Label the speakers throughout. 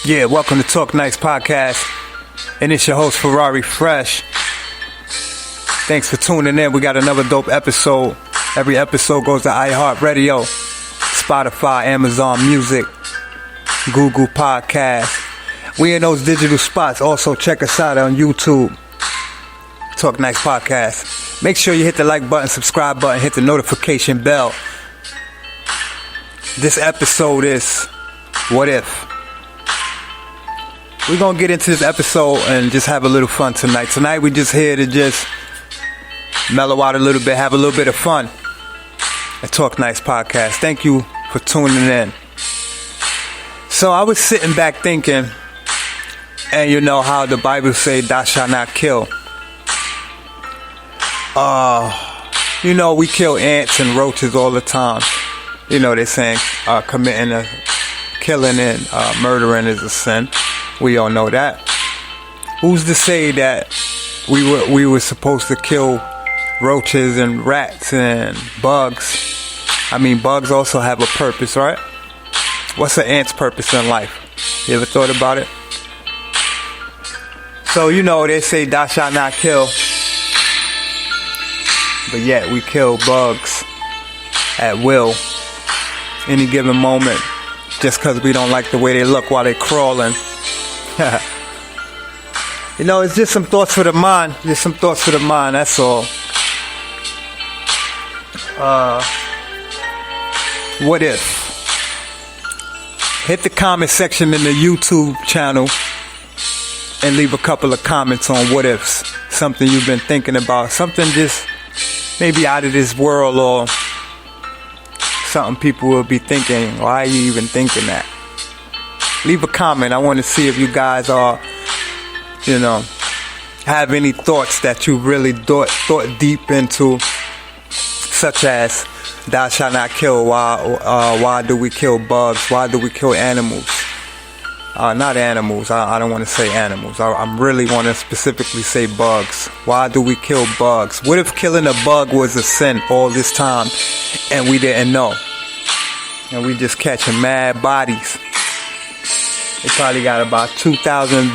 Speaker 1: Yeah, welcome to Talk Nice Podcast. And it's your host, Ferrari Fresh. Thanks for tuning in. We got another dope episode. Every episode goes to iHeartRadio, Spotify, Amazon Music, Google Podcast. We in those digital spots. Also, check us out on YouTube. Talk Nice Podcast. Make sure you hit the like button, subscribe button, hit the notification bell. This episode is What If? We're going to get into this episode and just have a little fun tonight. Tonight we just here to just mellow out a little bit, have a little bit of fun at Talk Nice Podcast. Thank you for tuning in. So I was sitting back thinking, and you know how the Bible say, thou shalt not kill. You know, we kill ants and roaches all the time. You know, they're saying committing a killing and murdering is a sin. We all know that. Who's to say that we were supposed to kill roaches and rats and bugs? I mean, bugs also have a purpose, right? What's an ant's purpose in life? You ever thought about it? So, you know, they say thou shalt not kill. But yet we kill bugs at will, any given moment, just because we don't like the way they look while they're crawling. You know, it's just some thoughts for the mind. Just some thoughts for the mind, that's all. What if? Hit the comment section in the YouTube channel and leave a couple of comments on what ifs. Something you've been thinking about. Something just maybe out of this world, or something people will be thinking, why are you even thinking that? Leave a comment. I want to see if you guys are, you know, have any thoughts that you really thought deep into, such as thou shalt not kill. Why do we kill bugs? Why do we kill animals? Not animals. I don't want to say animals. I really want to specifically say bugs. Why do we kill bugs? What if killing a bug was a sin all this time and we didn't know? And we just catching mad bodies. You probably got about 2,000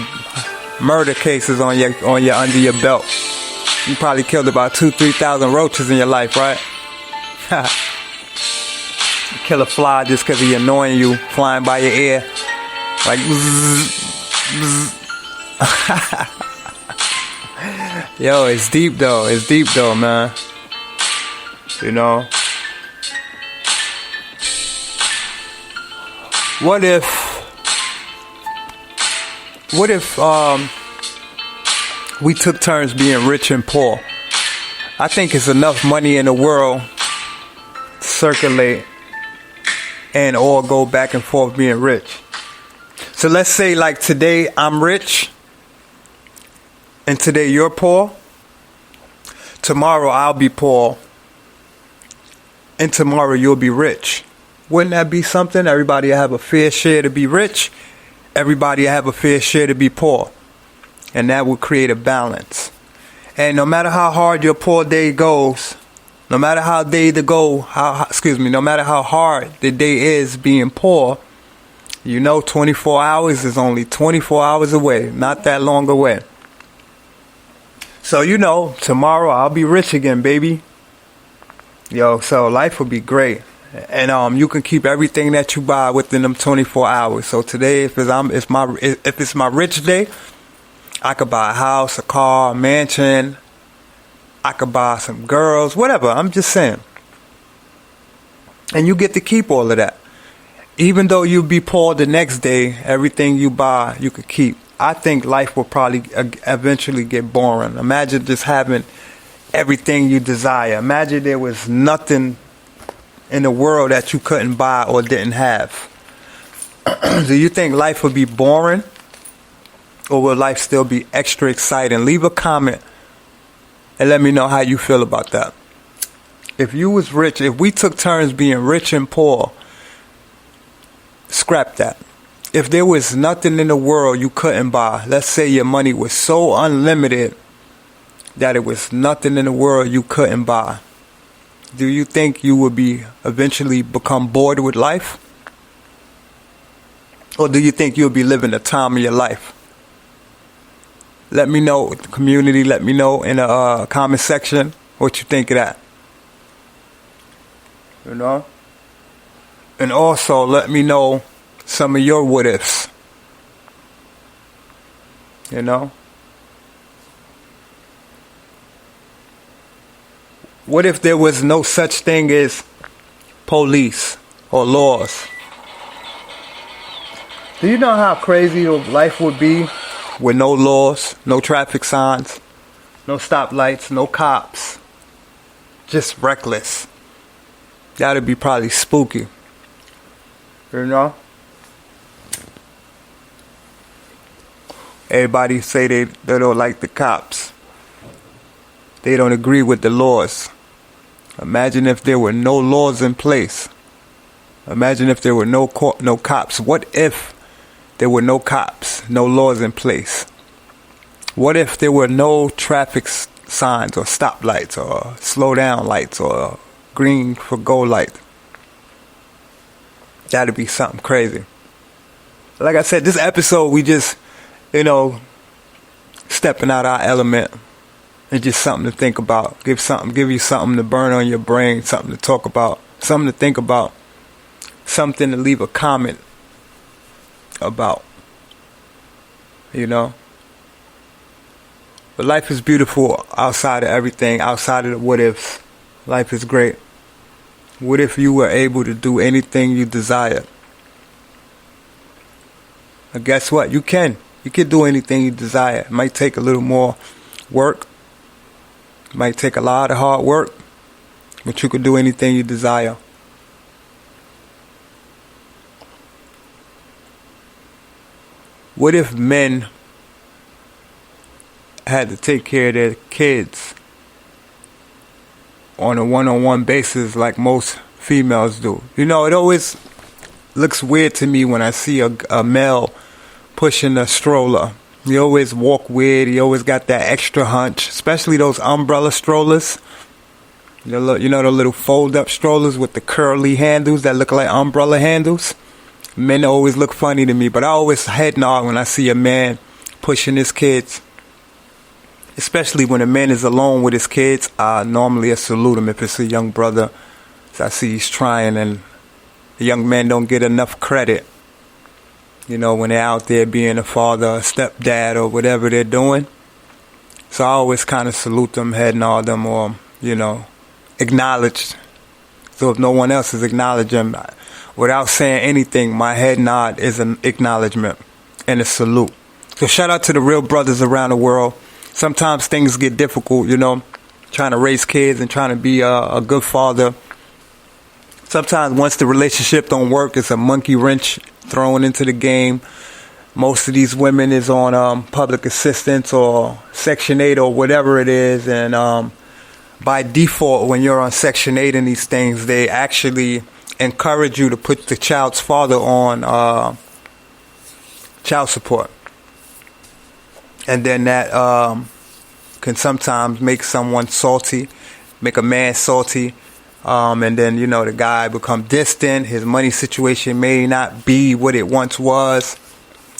Speaker 1: murder cases on your under your belt. You probably killed about 2,000-3,000 roaches in your life, right? You kill a fly just because he's annoying you, flying by your ear, like bzz, bzz. Yo, it's deep though. It's deep though, man. You know. What if we took turns being rich and poor? I think it's enough money in the world to circulate and all go back and forth being rich. So let's say like today I'm rich and today you're poor. Tomorrow I'll be poor and tomorrow you'll be rich. Wouldn't that be something? Everybody have a fair share to be rich. Everybody have a fair share to be poor. And that will create a balance. And no matter how hard your poor day goes, no matter how no matter how hard the day is being poor, you know 24 hours is only 24 hours away, not that long away. So you know, tomorrow I'll be rich again, baby. Yo, so life will be great. And you can keep everything that you buy within them 24 hours. So today, if it's my rich day, I could buy a house, a car, a mansion. I could buy some girls, whatever. I'm just saying. And you get to keep all of that. Even though you be poor the next day, everything you buy, you could keep. I think life will probably eventually get boring. Imagine just having everything you desire. Imagine there was nothing in the world that you couldn't buy or didn't have. Do you think life would be boring? Or will life still be extra exciting? Leave a comment and let me know how you feel about that. If you was rich, if we took turns being rich and poor, scrap that. If there was nothing in the world you couldn't buy, let's say your money was so unlimited that it was nothing in the world you couldn't buy, do you think you would eventually become bored with life? Or do you think you'll be living the time of your life? Let me know, the community, let me know in the comment section what you think of that. You know? And also let me know some of your what ifs. You know? What if there was no such thing as police or laws? Do you know how crazy your life would be with no laws, no traffic signs, no stoplights, no cops? Just reckless. That'd be probably spooky. You know? Everybody say they don't like the cops. They don't agree with the laws. Imagine if there were no laws in place. Imagine if there were no cops. What if there were no cops, no laws in place? What if there were no traffic signs or stoplights or slow down lights or green for go light? That'd be something crazy. Like I said, this episode we just, stepping out our element. It's just something to think about. Give you something to burn on your brain, something to talk about, something to think about, something to leave a comment about. But life is beautiful outside of everything, outside of the what ifs. Life is great. What if you were able to do anything you desired? And guess what? You can. You can do anything you desire. It might take a little more work. It might take a lot of hard work. But you can do anything you desire. What if men had to take care of their kids on a one-on-one basis like most females do? It always looks weird to me when I see a male pushing a stroller. He always walk weird. He always got that extra hunch, especially those umbrella strollers. The little fold-up strollers with the curly handles that look like umbrella handles. Men always look funny to me, but I always head nod when I see a man pushing his kids. Especially when a man is alone with his kids, normally I salute him if it's a young brother. So I see he's trying, and the young men don't get enough credit. When they're out there being a father, a stepdad, or whatever they're doing. So I always kind of salute them, head nod them, or, acknowledge. So if no one else is acknowledging, without saying anything, my head nod is an acknowledgement and a salute. So shout out to the real brothers around the world. Sometimes things get difficult, trying to raise kids and trying to be a good father. Sometimes once the relationship don't work, it's a monkey wrench thrown into the game. Most of these women is on public assistance or Section 8 or whatever it is. And by default, when you're on Section 8 and these things, they actually encourage you to put the child's father on child support. And then that can sometimes make someone salty, make a man salty. And then, the guy become distant. His money situation may not be what it once was.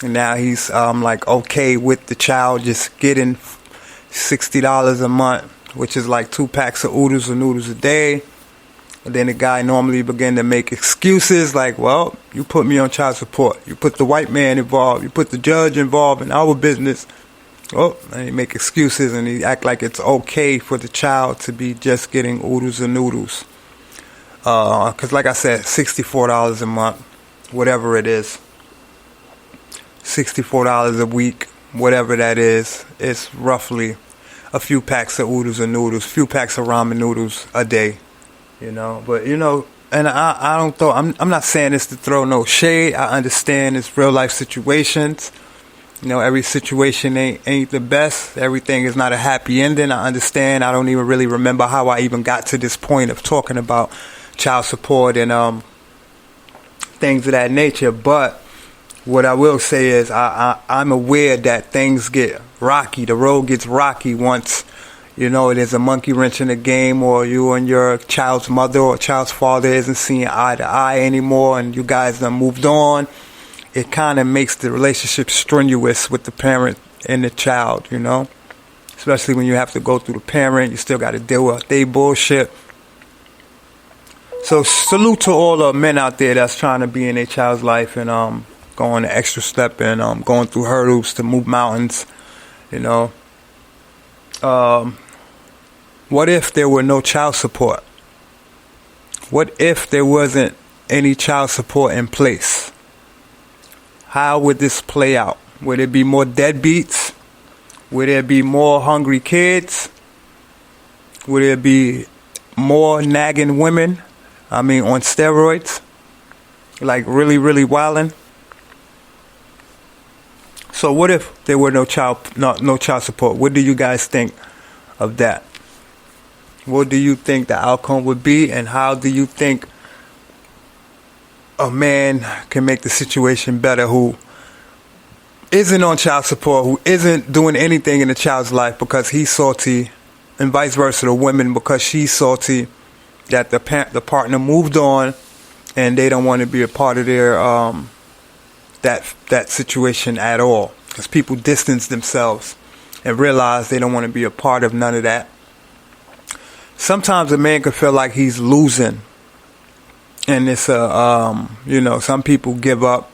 Speaker 1: And now he's okay with the child just getting $60 a month, which is like 2 packs of oodles and noodles a day. And then the guy normally begin to make excuses like, well, you put me on child support. You put the white man involved. You put the judge involved in our business. Oh, and he make excuses and he act like it's okay for the child to be just getting oodles and noodles. Because like I said, $64 a month, whatever it is. $64 a week, whatever that is. It's roughly a few packs of oodles and noodles, few packs of ramen noodles a day. But and I don't throw. I'm not saying this to throw no shade. I understand it's real life situations. Every situation ain't the best. Everything is not a happy ending. I understand. I don't even really remember how I even got to this point of talking about child support and things of that nature. But what I will say is I'm aware that things get rocky. The road gets rocky once, there's a monkey wrench in the game, or you and your child's mother or child's father isn't seeing eye to eye anymore, and you guys done moved on. it kind of makes the relationship strenuous with the parent and the child, you know? Especially when you have to go through the parent, you still got to deal with they bullshit. So salute to all the men out there that's trying to be in their child's life and going the extra step and going through hurdles to move mountains, you know? What if there were no child support? What if there wasn't any child support in place? How would this play out? Would there be more deadbeats? Would there be more hungry kids? Would there be more nagging women? On steroids? Like really, really wildin'? So what if there were no child support? What do you guys think of that? What do you think the outcome would be, and how do you think a man can make the situation better who isn't on child support, who isn't doing anything in the child's life because he's salty, and vice versa, the women, because she's salty that the partner moved on and they don't want to be a part of their that situation at all, because people distance themselves and realize they don't want to be a part of none of that. Sometimes a man could feel like he's losing, and it's some people give up,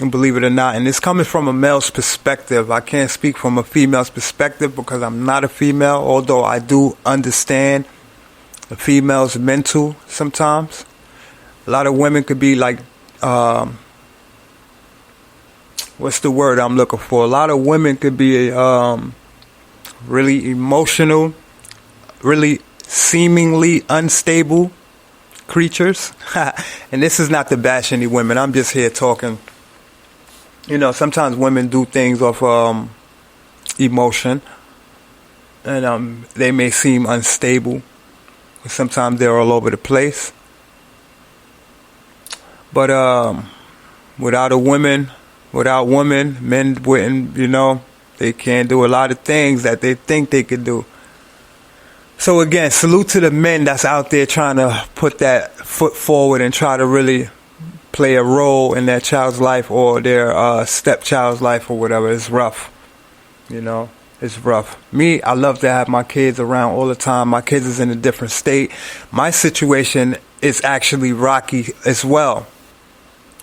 Speaker 1: and believe it or not, and it's coming from a male's perspective. I can't speak from a female's perspective because I'm not a female, although I do understand the female's mental sometimes. A lot of women could be like, what's the word I'm looking for? A lot of women could be really emotional, really seemingly unstable creatures. And this is not to bash any women. I'm just here talking. You know, sometimes women do things off emotion, and they may seem unstable. Sometimes they're all over the place. But without women, men wouldn't, they can't do a lot of things that they think they could do. So again, salute to the men that's out there trying to put that foot forward and try to really play a role in their child's life or their stepchild's life or whatever. It's rough, it's rough. Me, I love to have my kids around all the time. My kids is in a different state. My situation is actually rocky as well.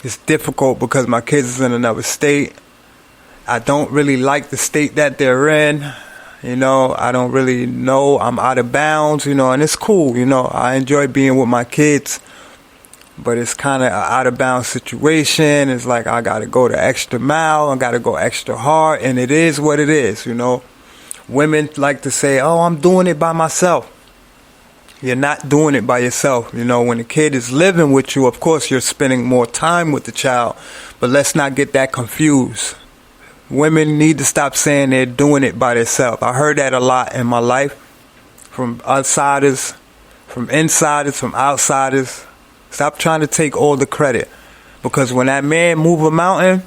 Speaker 1: It's difficult because my kids is in another state. I don't really like the state that they're in. I don't really know. I'm out of bounds, and it's cool. I enjoy being with my kids, but it's kind of an out of bounds situation. It's like I got to go the extra mile. I got to go extra hard, and it is what it is, Women like to say, oh, I'm doing it by myself. You're not doing it by yourself. When the kid is living with you, of course, you're spending more time with the child, but let's not get that confused. Women need to stop saying they're doing it by themselves. I heard that a lot in my life from outsiders, from insiders, from outsiders. Stop trying to take all the credit, because when that man move a mountain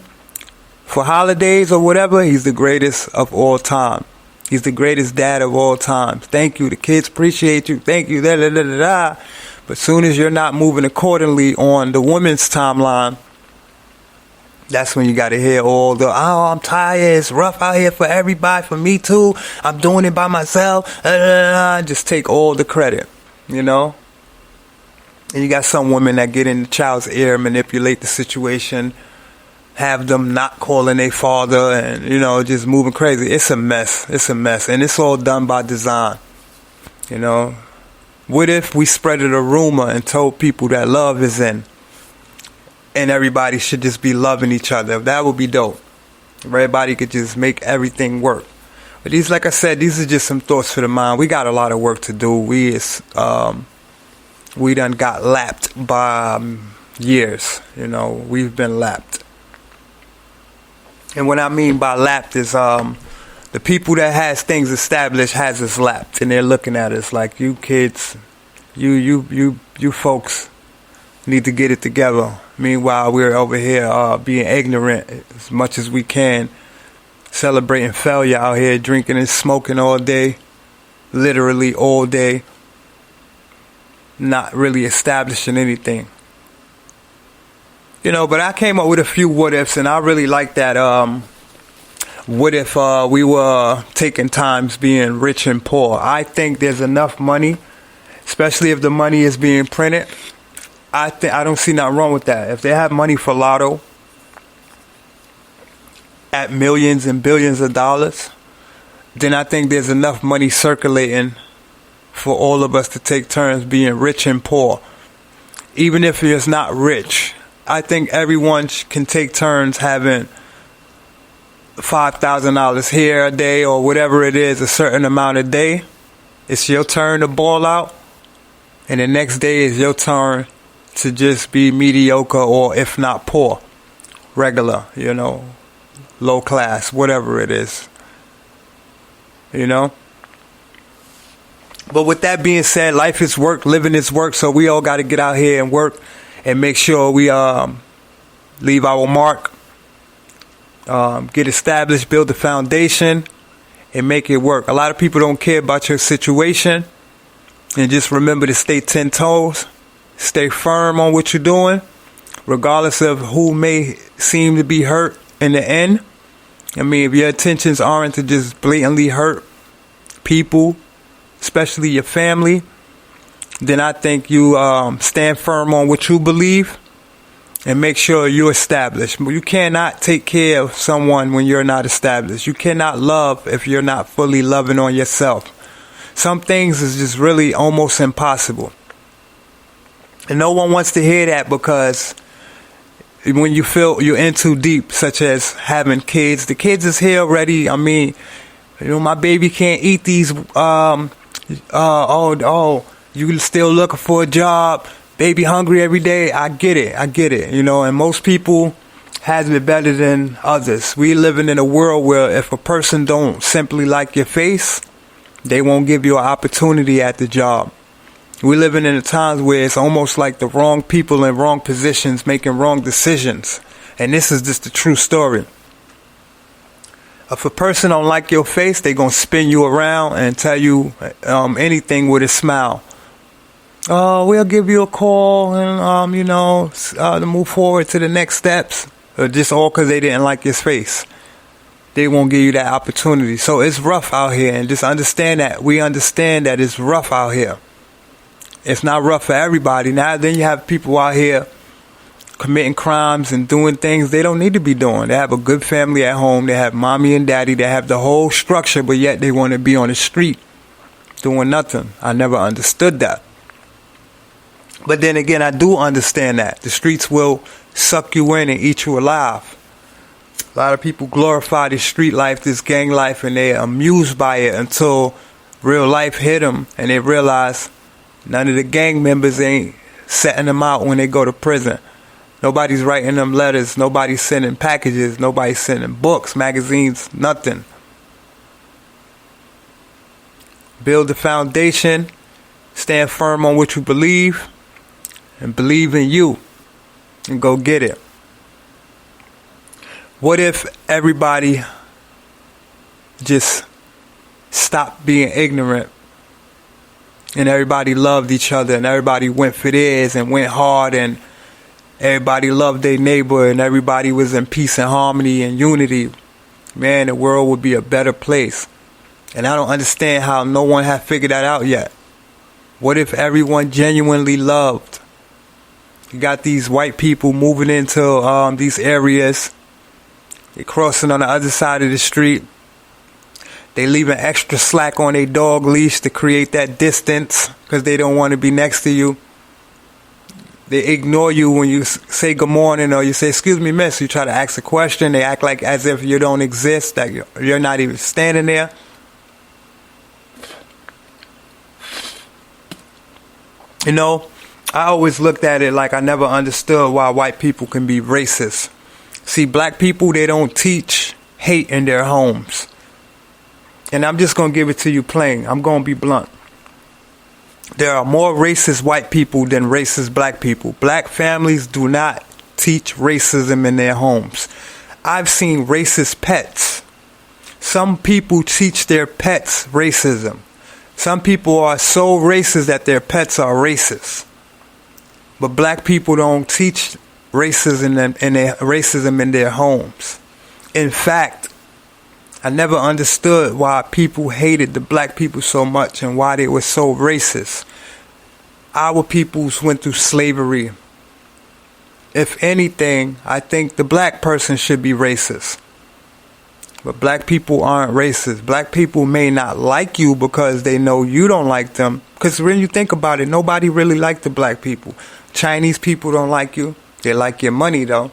Speaker 1: for holidays or whatever, he's the greatest of all time. He's the greatest dad of all time. Thank you. The kids appreciate you. Thank you. Da, da, da, da, da. But soon as you're not moving accordingly on the woman's timeline, that's when you got to hear all the, oh, I'm tired. It's rough out here for everybody. For me too. I'm doing it by myself. Just take all the credit, And you got some women that get in the child's ear, manipulate the situation, have them not calling their father, and just moving crazy. It's a mess. And it's all done by design. What if we spreaded a rumor and told people that love is in, and everybody should just be loving each other? That would be dope. Everybody could just make everything work. But like I said, these are just some thoughts for the mind. We got a lot of work to do. We done got lapped by years. We've been lapped. And what I mean by lapped is the people that has things established has us lapped, and they're looking at us like, you kids, you folks need to get it together. Meanwhile, we're over here being ignorant as much as we can, celebrating failure out here, drinking and smoking all day, literally all day, not really establishing anything. But I came up with a few what ifs, and I really like that. What if we were taking times being rich and poor? I think there's enough money, especially if the money is being printed. I don't see nothing wrong with that. If they have money for lotto at millions and billions of dollars, then I think there's enough money circulating for all of us to take turns being rich and poor. Even if it's not rich, I think everyone can take turns having $5,000 here a day or whatever it is, a certain amount a day. It's your turn to ball out, and the next day is your turn to just be mediocre, or if not poor, regular, low class, whatever it is, But with that being said, life is work, living is work, so we all got to get out here and work and make sure we leave our mark, get established, build a foundation, and make it work. A lot of people don't care about your situation, and just remember to stay 10 toes, stay firm on what you're doing, regardless of who may seem to be hurt in the end. If your intentions aren't to just blatantly hurt people, especially your family, then I think you stand firm on what you believe and make sure you're established. You cannot take care of someone when you're not established. You cannot love if you're not fully loving on yourself. Some things is just really almost impossible. And no one wants to hear that, because when you feel you're in too deep, such as having kids, the kids is here already. My baby can't eat these. You still looking for a job, baby hungry every day. I get it. And most people has it better than others. We living in a world where if a person don't simply like your face, they won't give you an opportunity at the job. We living in a times where it's almost like the wrong people in wrong positions making wrong decisions. And this is just the true story. If a person don't like your face, they gonna spin you around and tell you anything with a smile. Oh, we'll give you a call and to move forward to the next steps. Just all because they didn't like your face. They won't give you that opportunity. So it's rough out here, and just understand that. We understand that it's rough out here. It's not rough for everybody. Now then you have people out here committing crimes and doing things they don't need to be doing. They have a good family at home. They have mommy and daddy. They have the whole structure, but yet they want to be on the street doing nothing. I never understood that. But then again, I do understand that. The streets will suck you in and eat you alive. A lot of people glorify this street life, this gang life, and they're amused by it until real life hit them and they realize none of the gang members ain't setting them out when they go to prison. Nobody's writing them letters. Nobody's sending packages. Nobody's sending books, magazines, nothing. Build the foundation. Stand firm on what you believe. And believe in you. And go get it. What if everybody just stopped being ignorant, and everybody loved each other, and everybody went for theirs and went hard, and everybody loved their neighbor, and everybody was in peace and harmony and unity? Man, the world would be a better place. And I don't understand how no one has figured that out yet. What if everyone genuinely loved? You got these white people moving into these areas. They're crossing on the other side of the street. They leaving extra slack on their dog leash to create that distance because they don't want to be next to you. They ignore you when you say good morning, or you say, excuse me, miss. You try to ask a question. They act like as if you don't exist, that you're not even standing there. I always looked at it like I never understood why white people can be racist. See, black people, they don't teach hate in their homes. And I'm just going to give it to you plain. I'm going to be blunt. There are more racist white people than racist black people. Black families do not teach racism in their homes. I've seen racist pets. Some people teach their pets racism. Some people are so racist that their pets are racist. But black people don't teach racism in their homes. In fact, I never understood why people hated the black people so much and why they were so racist. Our peoples went through slavery. If anything, I think the black person should be racist. But black people aren't racist. Black people may not like you because they know you don't like them. Because when you think about it, nobody really liked the black people. Chinese people don't like you. They like your money, though.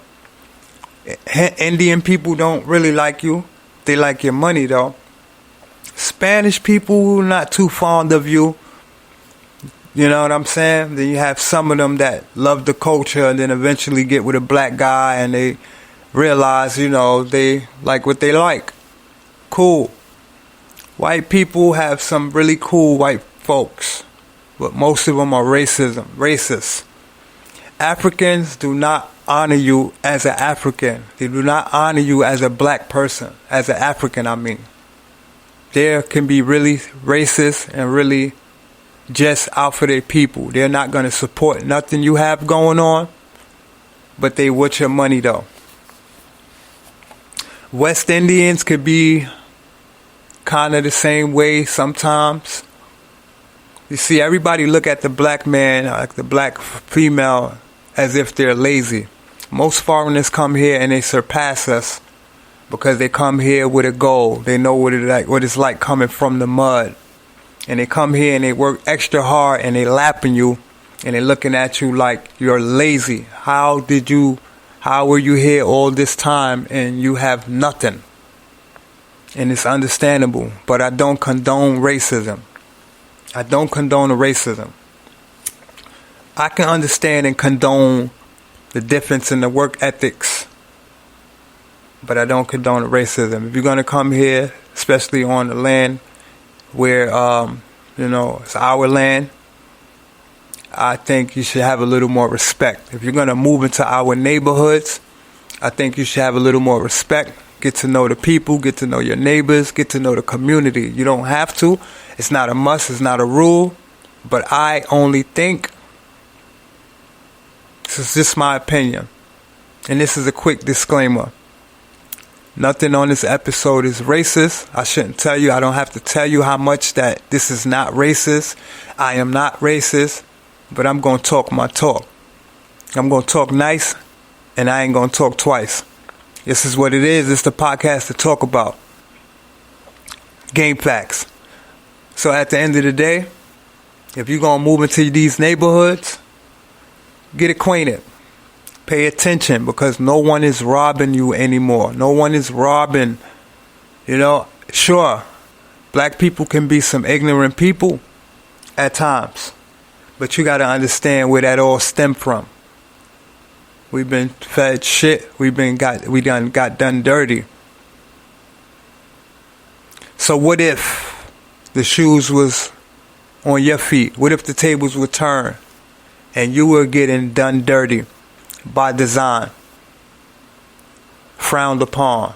Speaker 1: Indian people don't really like you. They like your money, though. Spanish people, not too fond of you. You know what I'm saying? Then you have some of them that love the culture and then eventually get with a black guy and they realize, they like what they like. Cool. White people have some really cool white folks, but most of them are racist. Africans do not honor you as an African. They do not honor you as a black person, as an African, I mean. They can be really racist and really just out for their people. They're not going to support nothing you have going on, but they want your money, though. West Indians could be kind of the same way sometimes. You see, everybody look at the black man, like the black female, as if they're lazy. Most foreigners come here and they surpass us because they come here with a goal. They know what it's like coming from the mud. And they come here and they work extra hard and they lapping you and they're looking at you like you're lazy. How were you here all this time and you have nothing? And it's understandable, but I don't condone racism. I don't condone racism. I can understand and condone the difference in the work ethics, but I don't condone racism. If you're going to come here, especially on the land where, it's our land, I think you should have a little more respect. If you're going to move into our neighborhoods, I think you should have a little more respect. Get to know the people, get to know your neighbors, get to know the community. You don't have to. It's not a must, it's not a rule. But I only think, this is just my opinion, and this is a quick disclaimer. Nothing on this episode is racist. I shouldn't tell you. I don't have to tell you how much that this is not racist. I am not racist, but I'm going to talk my talk. I'm going to talk nice, and I ain't going to talk twice. This is what it is. It's the podcast to talk about. Game facts. So at the end of the day, if you're going to move into these neighborhoods, get acquainted. Pay attention, because no one is robbing you anymore. No one is robbing. Sure, black people can be some ignorant people at times, but you got to understand where that all stemmed from. We've been fed shit. We done got done dirty. So what if the shoes was on your feet? What if the tables were turned and you were getting done dirty by design, frowned upon,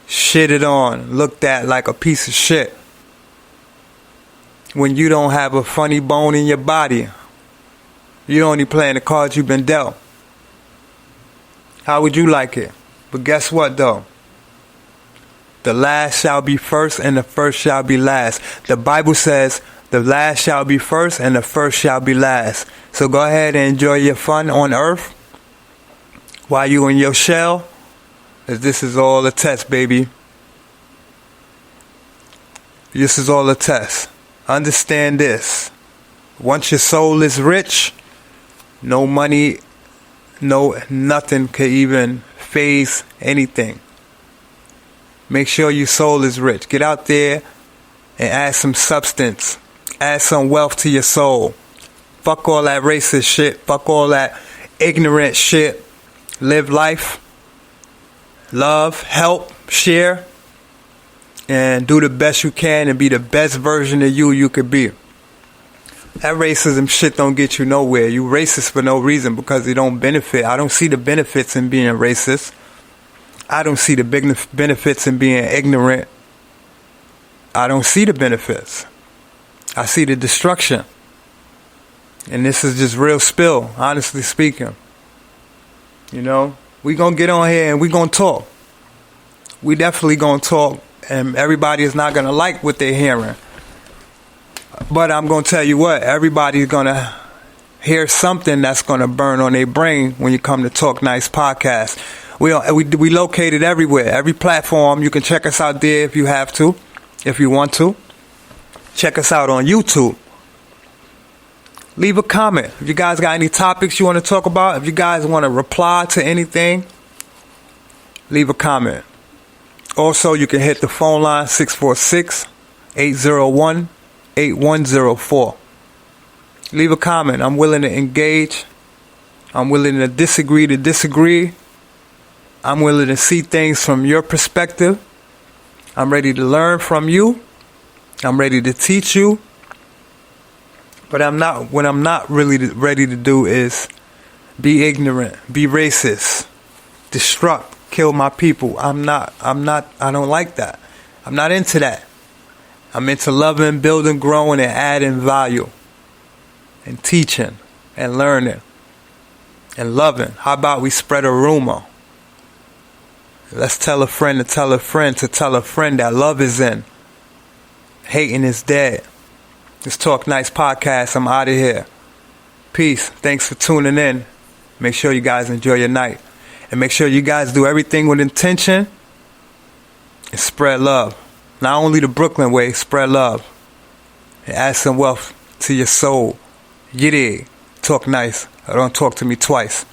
Speaker 1: shitted on, looked at like a piece of shit, when you don't have a funny bone in your body? You only playing the cards you've been dealt. How would you like it? But guess what, though? The last shall be first and the first shall be last. The Bible says the last shall be first and the first shall be last. So go ahead and enjoy your fun on earth while you in your shell, as this is all a test, baby. This is all a test. Understand this. Once your soul is rich, no money, nothing can even phase anything. Make sure your soul is rich. Get out there and add some substance. Add some wealth to your soul. Fuck all that racist shit. Fuck all that ignorant shit. Live life. Love, help, share, and do the best you can and be the best version of you could be. That racism shit don't get you nowhere. You racist for no reason, because it don't benefit. I don't see the benefits in being racist. I don't see the big benefits in being ignorant. I don't see the benefits. I see the destruction. And this is just real spill, honestly speaking. You know, we gonna get on here and we gonna talk. We definitely gonna talk, and everybody is not gonna like what they're hearing. But I'm gonna tell you what, everybody's gonna hear something that's gonna burn on their brain when you come to Talk Nice Podcast. We located everywhere, every platform. You can check us out there if you have to, if you want to. Check us out on YouTube. Leave a comment. If you guys got any topics you want to talk about, if you guys want to reply to anything, leave a comment. Also, you can hit the phone line 646-801-8104. Leave a comment. I'm willing to engage. I'm willing to disagree. I'm willing to see things from your perspective. I'm ready to learn from you. I'm ready to teach you. But what I'm not really ready to do is be ignorant, be racist, destruct, kill my people. I don't like that. I'm not into that. I'm into loving, building, growing, and adding value. And teaching, and learning, and loving. How about we spread a rumor? Let's tell a friend to tell a friend to tell a friend that love is in. Hating is dead. This Talk Nice Podcast. I'm out of here. Peace. Thanks for tuning in. Make sure you guys enjoy your night. And make sure you guys do everything with intention and spread love. Not only the Brooklyn way, spread love. And add some wealth to your soul. Get it. Talk nice. Don't talk to me twice.